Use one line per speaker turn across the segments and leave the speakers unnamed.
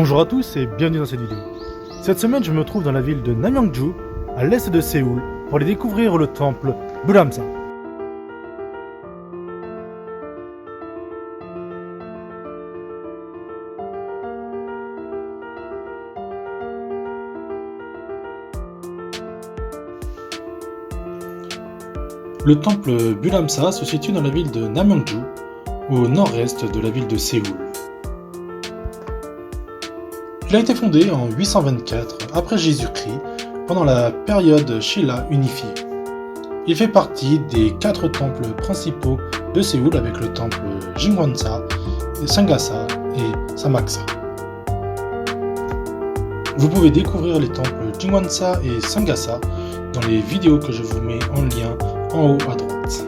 Bonjour à tous et bienvenue dans cette vidéo. Cette semaine, je me trouve dans la ville de Namyangju, à l'est de Séoul, pour aller découvrir le temple Buramsa. Le temple Buramsa se situe dans la ville de Namyangju, au nord-est de la ville de Séoul. Il a été fondé en 824 après Jésus-Christ, pendant la période Shilla unifiée. Il fait partie des 4 temples principaux de Séoul avec le temple Jingwonsa, Sangasa et Samaksa. Vous pouvez découvrir les temples Jingwonsa et Sangasa dans les vidéos que je vous mets en lien en haut à droite.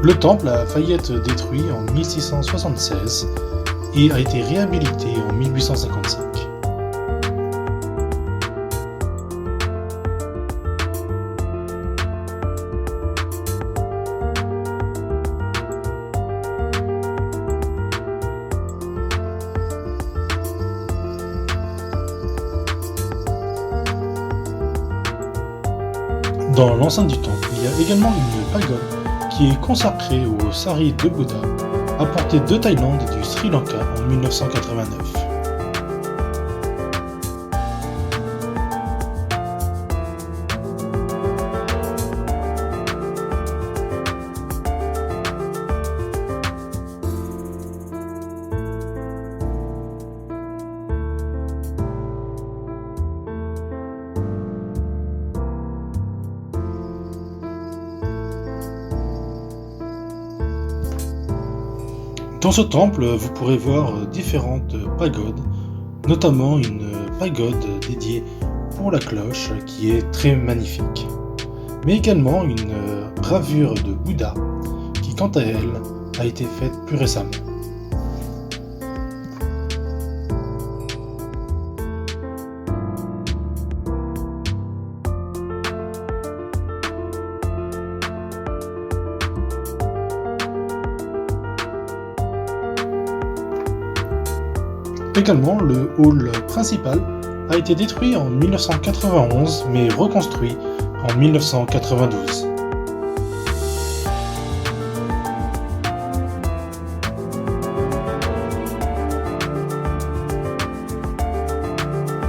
Le temple a failli être détruit en 1676 et a été réhabilité en 1855. Dans l'enceinte du temple, il y a également une pagode qui est consacrée au Sari de Bouddha, apporté de Thaïlande et du Sri Lanka en 1989. Dans ce temple, vous pourrez voir différentes pagodes, notamment une pagode dédiée pour la cloche qui est très magnifique, mais également une gravure de Bouddha qui, quant à elle, a été faite plus récemment. Également, le hall principal a été détruit en 1991 mais reconstruit en 1992.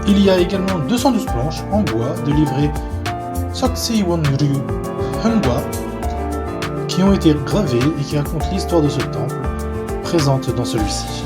Il y a également 212 planches en bois de livret Seokseiwon-ryu Hungwa qui ont été gravées et qui racontent l'histoire de ce temple présente dans celui-ci.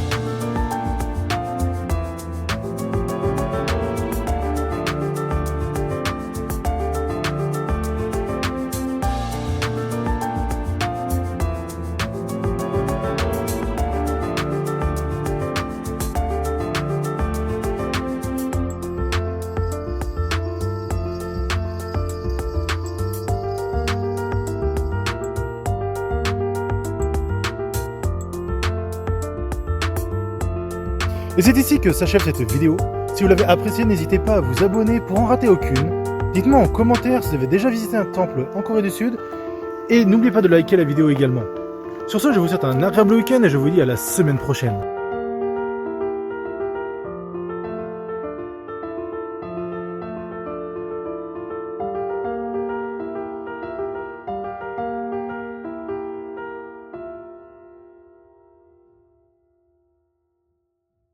Et c'est ici que s'achève cette vidéo. Si vous l'avez appréciée, n'hésitez pas à vous abonner pour en rater aucune. Dites-moi en commentaire si vous avez déjà visité un temple en Corée du Sud. Et n'oubliez pas de liker la vidéo également. Sur ce, je vous souhaite un agréable week-end et je vous dis à la semaine prochaine.